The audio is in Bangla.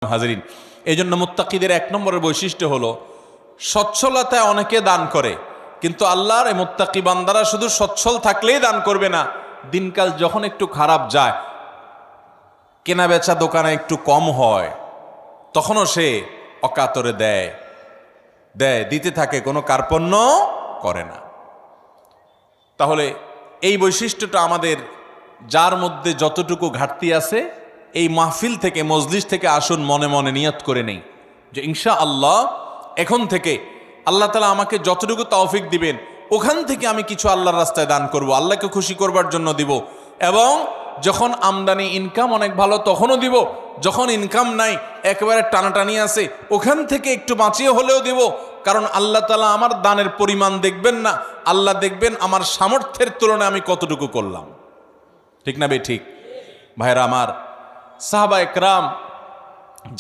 হাজরিন, এই জন্য মুত্তাকিদের এক নম্বরের বৈশিষ্ট্য হলো সচ্ছলতায় অনেকে দান করে, কিন্তু আল্লাহর এই মুত্তাকি বান্দারা শুধু সচ্ছল থাকলেই দান করবে না, দিনকাল যখন একটু খারাপ যায়, কেনা বেচা দোকানে একটু কম হয়, তখনও সে অকাতরে দেয় দিতে থাকে, কোনো কার্পণ্য করে না। তাহলে এই বৈশিষ্ট্যটা আমাদের, যার মধ্যে যতটুকু ঘাটতি আছে, এই মাহফিল থেকে, মজলিস থেকে আসুন মনে মনে নিয়ত করে নেই যে ইনশা আল্লাহ এখন থেকে আল্লাহ তাআলা আমাকে যতটুকু তৌফিক দিবেন ওখান থেকে আমি কিছু আল্লাহর রাস্তায় দান করব, আল্লাহকে খুশি করবার জন্য দিব। এবং যখন আমদানি ইনকাম অনেক ভালো তখনও দিব, যখন ইনকাম নাই একেবারে টানাটানি আছে ওখান থেকে একটু বাঁচিয়ে হলেও দিব। কারণ আল্লাহ তাআলা আমার দানের পরিমাণ দেখবেন না, আল্লাহ দেখবেন আমার সামর্থ্যের তুলনায় আমি কতটুকু করলাম। ঠিক না বে ঠিক? ভাইরা আমার, সাহাবা একরাম